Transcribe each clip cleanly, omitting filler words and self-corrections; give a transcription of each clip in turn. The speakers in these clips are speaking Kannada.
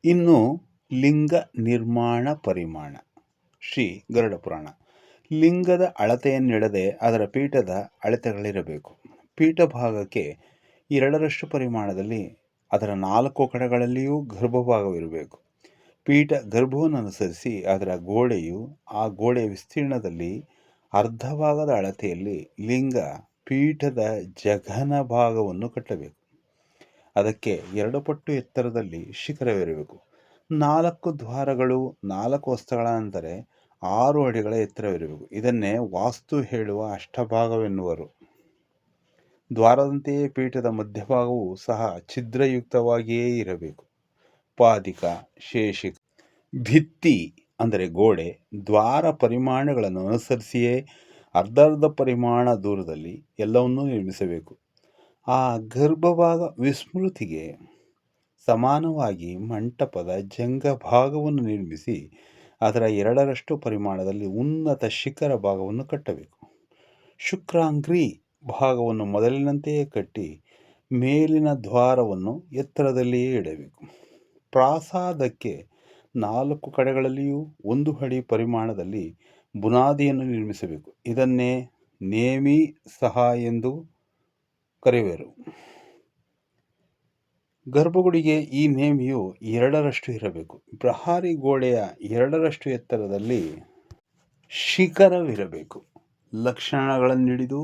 ಇನ್ನು ಲಿಂಗ ನಿರ್ಮಾಣ ಪರಿಮಾಣ. ಶ್ರೀ ಗರುಡ ಪುರಾಣ. ಲಿಂಗದ ಅಳತೆಯನ್ನಿಡದೆ ಅದರ ಪೀಠದ ಅಳತೆಗಳಿರಬೇಕು. ಪೀಠ ಭಾಗಕ್ಕೆ 2ರಷ್ಟು ಪರಿಮಾಣದಲ್ಲಿ ಅದರ 4 ಕಡೆಗಳಲ್ಲಿಯೂ ಗರ್ಭಭಾಗವಿರಬೇಕು. ಪೀಠ ಗರ್ಭವನ್ನು ಅನುಸರಿಸಿ ಅದರ ಗೋಡೆಯು ಆ ಗೋಡೆಯ ವಿಸ್ತೀರ್ಣದಲ್ಲಿ ಅರ್ಧ ಭಾಗದ ಅಳತೆಯಲ್ಲಿ ಲಿಂಗ ಪೀಠದ ಜಘನ ಭಾಗವನ್ನು ಕಟ್ಟಬೇಕು. ಅದಕ್ಕೆ 2 ಪಟ್ಟು ಎತ್ತರದಲ್ಲಿ ಶಿಖರವಿರಬೇಕು. 4 ದ್ವಾರಗಳು 4 ಹಸ್ತಗಳ ಅಂದರೆ 6 ಅಡಿಗಳ ಎತ್ತರವಿರಬೇಕು. ಇದನ್ನೇ ವಾಸ್ತು ಹೇಳುವ ಅಷ್ಟಭಾಗವೆನ್ನುವರು. ದ್ವಾರದಂತೆಯೇ ಪೀಠದ ಮಧ್ಯಭಾಗವೂ ಸಹ ಛಿದ್ರಯುಕ್ತವಾಗಿಯೇ ಇರಬೇಕು. ಪಾದಿಕ, ಶೇಷಿಕ, ಭಿತ್ತಿ ಅಂದರೆ ಗೋಡೆ, ದ್ವಾರ ಪರಿಮಾಣಗಳನ್ನು ಅನುಸರಿಸಿಯೇ ಅರ್ಧರ್ಧ ಪರಿಮಾಣ ದೂರದಲ್ಲಿ ಎಲ್ಲವನ್ನೂ ನಿರ್ಮಿಸಬೇಕು. ಆ ಗರ್ಭಭಾಗ ವಿಸ್ಮೃತಿಗೆ ಸಮಾನವಾಗಿ ಮಂಟಪದ ಜಂಗ ಭಾಗವನ್ನು ನಿರ್ಮಿಸಿ ಅದರ 2ರಷ್ಟು ಪರಿಮಾಣದಲ್ಲಿ ಉನ್ನತ ಶಿಖರ ಭಾಗವನ್ನು ಕಟ್ಟಬೇಕು. ಶುಕ್ರಾಂಗ್ರಿ ಭಾಗವನ್ನು ಮೊದಲಿನಂತೆಯೇ ಕಟ್ಟಿ ಮೇಲಿನ ದ್ವಾರವನ್ನು ಎತ್ತರದಲ್ಲಿಯೇ ಇಡಬೇಕು. ಪ್ರಾಸಾದಕ್ಕೆ 4 ಕಡೆಗಳಲ್ಲಿಯೂ 1 ಅಡಿ ಪರಿಮಾಣದಲ್ಲಿ ಬುನಾದಿಯನ್ನು ನಿರ್ಮಿಸಬೇಕು. ಇದನ್ನೇ ನೇಮಿ ಸಹ ಎಂದು ಕರೆಯುವರು. ಗರ್ಭಗುಡಿಗೆ ಈ ನೇಮಿಯು 2ರಷ್ಟು ಇರಬೇಕು. ಪ್ರಹಾರಿ ಗೋಡೆಯ 2ರಷ್ಟು ಎತ್ತರದಲ್ಲಿ ಶಿಖರವಿರಬೇಕು. ಲಕ್ಷಣಗಳನ್ನಿಡಿದು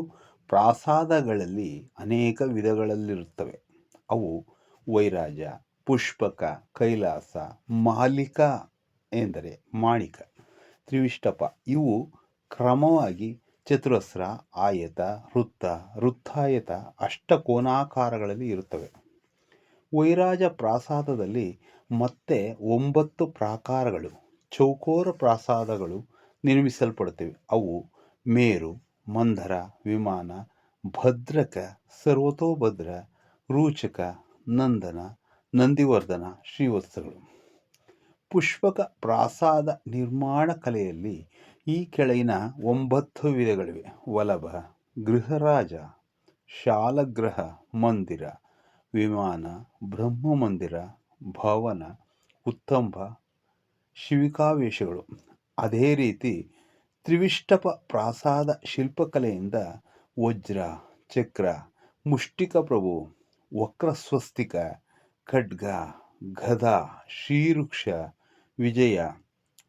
ಪ್ರಾಸಾದಗಳಲ್ಲಿ ಅನೇಕ ವಿಧಗಳಲ್ಲಿರುತ್ತವೆ. ಅವು ವೈರಾಜ, ಪುಷ್ಪಕ, ಕೈಲಾಸ, ಮಾಲಿಕ ಎಂದರೆ ಮಾಣಿಕ, ತ್ರಿವಿಷ್ಟಪ. ಇವು ಕ್ರಮವಾಗಿ ಚತುರಸ್ರ, ಆಯತ, ವೃತ್ತ, ವೃತ್ತಾಯತ, ಅಷ್ಟಕೋನಾಕಾರಗಳಲ್ಲಿ ಇರುತ್ತವೆ. ವೈರಾಜ ಪ್ರಾಸಾದದಲ್ಲಿ ಮತ್ತೆ 9 ಪ್ರಾಕಾರಗಳು, ಚೌಕೋರ ಪ್ರಾಸಾದಗಳು ನಿರ್ಮಿಸಲ್ಪಡುತ್ತವೆ. ಅವು ಮೇರು, ಮಂಧರ, ವಿಮಾನ, ಭದ್ರಕ, ಸರ್ವತೋಭದ್ರ, ರೂಚಕ, ನಂದನ, ನಂದಿವರ್ಧನ, ಶ್ರೀವತ್ಸಗಳು. ಪುಷ್ಪಕ ಪ್ರಾಸಾದ ನಿರ್ಮಾಣ ಕಲೆಯಲ್ಲಿ ಈ ಕೆಳಗಿನ 9 ವಿಧಗಳಿವೆ. ವಲ್ಲಭ, ಗೃಹರಾಜ, ಶಾಲಗ್ರಹ, ಮಂದಿರ, ವಿಮಾನ, ಬ್ರಹ್ಮಮಂದಿರ, ಭವನ, ಉತ್ತಂಭ, ಶಿವಿಕಾವೇಶಗಳು. ಅದೇ ರೀತಿ ತ್ರಿವಿಷ್ಟಪ ಪ್ರಾಸಾದ ಶಿಲ್ಪಕಲೆಯಿಂದ ವಜ್ರ, ಚಕ್ರ, ಮುಷ್ಟಿಕ ಪ್ರಭು, ವಕ್ರಸ್ವಸ್ತಿಕ, ಖಡ್ಗ, ಗದ, ಶ್ರೀವೃಕ್ಷ, ವಿಜಯ,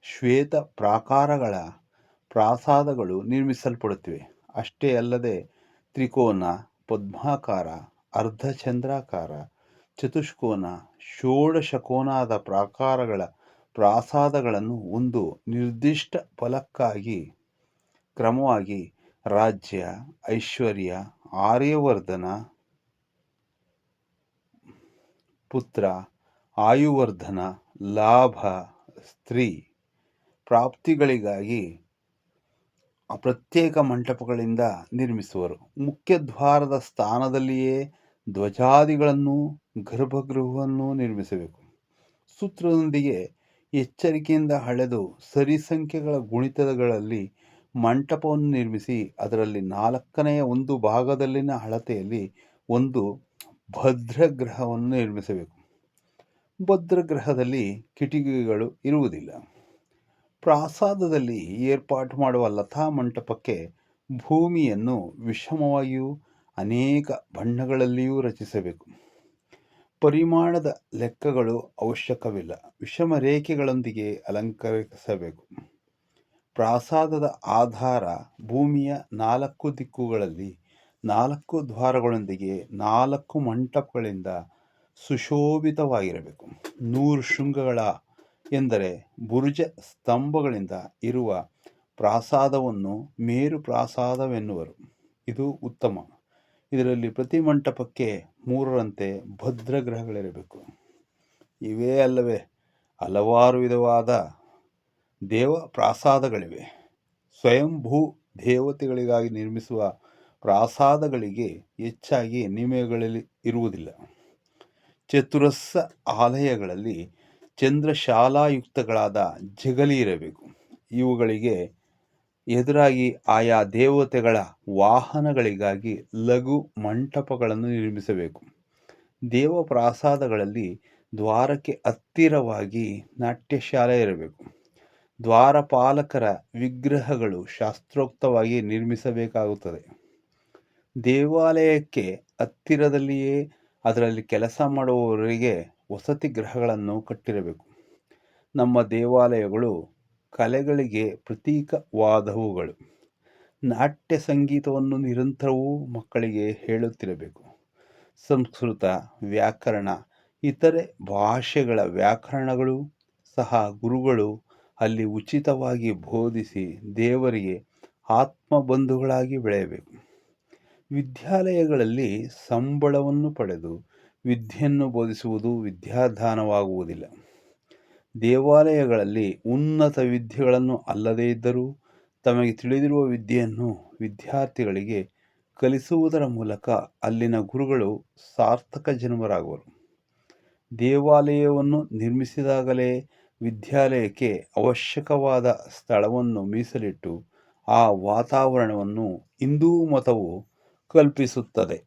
ಶ್ವೇತ ಪ್ರಾಕಾರಗಳ ಪ್ರಾಸಾದಗಳು ನಿರ್ಮಿಸಲ್ಪಡುತ್ತಿವೆ. ಅಷ್ಟೇ ಅಲ್ಲದೆ ತ್ರಿಕೋನ, ಪದ್ಮಾಕಾರ, ಅರ್ಧಚಂದ್ರಾಕಾರ, ಚತುಷ್ಕೋನ, ಷೋಡಶಕೋನದ ಪ್ರಾಕಾರಗಳ ಪ್ರಾಸಾದಗಳನ್ನು ಒಂದು ನಿರ್ದಿಷ್ಟ ಫಲಕ್ಕಾಗಿ ಕ್ರಮವಾಗಿ ರಾಜ್ಯ, ಐಶ್ವರ್ಯ, ಆರ್ಯವರ್ಧನ, ಪುತ್ರ, ಆಯುವರ್ಧನ, ಲಾಭ, ಸ್ತ್ರೀ ಪ್ರಾಪ್ತಿಗಳಿಗಾಗಿ ಪ್ರತ್ಯೇಕ ಮಂಟಪಗಳಿಂದ ನಿರ್ಮಿಸುವರು. ಮುಖ್ಯ ದ್ವಾರದ ಸ್ಥಾನದಲ್ಲಿಯೇ ಧ್ವಜಾದಿಗಳನ್ನು ಗರ್ಭಗೃಹವನ್ನು ನಿರ್ಮಿಸಬೇಕು. ಸೂತ್ರದೊಂದಿಗೆ ಎಚ್ಚರಿಕೆಯಿಂದ ಅಳೆದು ಸರಿಸಂಖ್ಯೆಗಳ ಗುಣಿತಗಳಲ್ಲಿ ಮಂಟಪವನ್ನು ನಿರ್ಮಿಸಿ ಅದರಲ್ಲಿ 4ನೇ 1 ಭಾಗದಲ್ಲಿನ ಅಳತೆಯಲ್ಲಿ ಒಂದು ಭದ್ರಗೃಹವನ್ನು ನಿರ್ಮಿಸಬೇಕು. ಭದ್ರಗೃಹದಲ್ಲಿ ಕಿಟಿಕಿಗಳು ಇರುವುದಿಲ್ಲ. ಪ್ರಾಸಾದದಲ್ಲಿ ಏರ್ಪಾಟು ಮಾಡುವ ಲತಾ ಮಂಟಪಕ್ಕೆ ಭೂಮಿಯನ್ನು ವಿಷಮವಾಗಿಯೂ ಅನೇಕ ಬಣ್ಣಗಳಲ್ಲಿಯೂ ರಚಿಸಬೇಕು. ಪರಿಮಾಣದ ಲೆಕ್ಕಗಳು ಅವಶ್ಯಕವಿಲ್ಲ. ವಿಷಮ ರೇಖೆಗಳೊಂದಿಗೆ ಅಲಂಕರಿಸಬೇಕು. ಪ್ರಾಸಾದದ ಆಧಾರ ಭೂಮಿಯ 4 ದಿಕ್ಕುಗಳಲ್ಲಿ 4 ದ್ವಾರಗಳೊಂದಿಗೆ 4 ಮಂಟಪಗಳಿಂದ ಸುಶೋಭಿತವಾಗಿರಬೇಕು. 100 ಶೃಂಗಗಳ ಎಂದರೆ ಬುರುಜ ಸ್ತಂಭಗಳಿಂದ ಇರುವ ಪ್ರಾಸಾದವನ್ನು ಮೇರು ಪ್ರಾಸಾದವೆನ್ನುವರು. ಇದು ಉತ್ತಮ. ಇದರಲ್ಲಿ ಪ್ರತಿ ಮಂಟಪಕ್ಕೆ 3ರಂತೆ ಭದ್ರಗೃಹಗಳಿರಬೇಕು. ಇವೇ ಅಲ್ಲವೇ ಹಲವಾರು ವಿಧವಾದ ದೇವ ಪ್ರಾಸಾದಗಳಿವೆ. ಸ್ವಯಂಭೂ ದೇವತೆಗಳಿಗಾಗಿ ನಿರ್ಮಿಸುವ ಪ್ರಾಸಾದಗಳಿಗೆ ಹೆಚ್ಚಾಗಿ ನಿಯಮಗಳಲ್ಲಿ ಇರುವುದಿಲ್ಲ. ಚತುರಸ್ಸ ಆಲಯಗಳಲ್ಲಿ ಚಂದ್ರಶಾಲಾಯುಕ್ತಗಳಾದ ಜಗಲಿ ಇರಬೇಕು. ಇವುಗಳಿಗೆ ಎದುರಾಗಿ ಆಯಾ ದೇವತೆಗಳ ವಾಹನಗಳಿಗಾಗಿ ಲಘು ಮಂಟಪಗಳನ್ನು ನಿರ್ಮಿಸಬೇಕು. ದೇವ ಪ್ರಾಸಾದಗಳಲ್ಲಿ ದ್ವಾರಕ್ಕೆ ಹತ್ತಿರವಾಗಿ ನಾಟ್ಯಶಾಲೆ ಇರಬೇಕು. ದ್ವಾರಪಾಲಕರ ವಿಗ್ರಹಗಳು ಶಾಸ್ತ್ರೋಕ್ತವಾಗಿ ನಿರ್ಮಿಸಬೇಕಾಗುತ್ತದೆ. ದೇವಾಲಯಕ್ಕೆ ಹತ್ತಿರದಲ್ಲಿಯೇ ಅದರಲ್ಲಿ ಕೆಲಸ ಮಾಡುವವರಿಗೆ ವಸತಿ ಗೃಹಗಳನ್ನು ಕಟ್ಟಿರಬೇಕು. ನಮ್ಮ ದೇವಾಲಯಗಳು ಕಲೆಗಳಿಗೆ ಪ್ರತೀಕವಾದವುಗಳು. ನಾಟ್ಯ ಸಂಗೀತವನ್ನು ನಿರಂತರವೂ ಮಕ್ಕಳಿಗೆ ಹೇಳುತ್ತಿರಬೇಕು. ಸಂಸ್ಕೃತ ವ್ಯಾಕರಣ, ಇತರೆ ಭಾಷೆಗಳ ವ್ಯಾಕರಣಗಳು ಸಹ ಗುರುಗಳು ಅಲ್ಲಿ ಉಚಿತವಾಗಿ ಬೋಧಿಸಿ ದೇವರಿಗೆ ಆತ್ಮಬಂಧುಗಳಾಗಿ ಬೆಳೆಯಬೇಕು. ವಿದ್ಯಾಲಯಗಳಲ್ಲಿ ಸಂಬಳವನ್ನು ಪಡೆದು ವಿದ್ಯೆಯನ್ನು ಬೋಧಿಸುವುದು ವಿದ್ಯಾದಾನವಾಗುವುದಿಲ್ಲ. ದೇವಾಲಯಗಳಲ್ಲಿ ಉನ್ನತ ವಿದ್ಯೆಗಳನ್ನು ಅಲ್ಲದೇ ಇದ್ದರೂ ತಮಗೆ ತಿಳಿದಿರುವ ವಿದ್ಯೆಯನ್ನು ವಿದ್ಯಾರ್ಥಿಗಳಿಗೆ ಕಲಿಸುವುದರ ಮೂಲಕ ಅಲ್ಲಿನ ಗುರುಗಳು ಸಾರ್ಥಕ ಜನ್ಮರಾಗುವರು. ದೇವಾಲಯವನ್ನು ನಿರ್ಮಿಸಿದಾಗಲೇ ವಿದ್ಯಾಲಯಕ್ಕೆ ಅವಶ್ಯಕವಾದ ಸ್ಥಳವನ್ನು ಮೀಸಲಿಟ್ಟು ಆ ವಾತಾವರಣವನ್ನು ಹಿಂದೂ ಮತವು ಕಲ್ಪಿಸುತ್ತದೆ.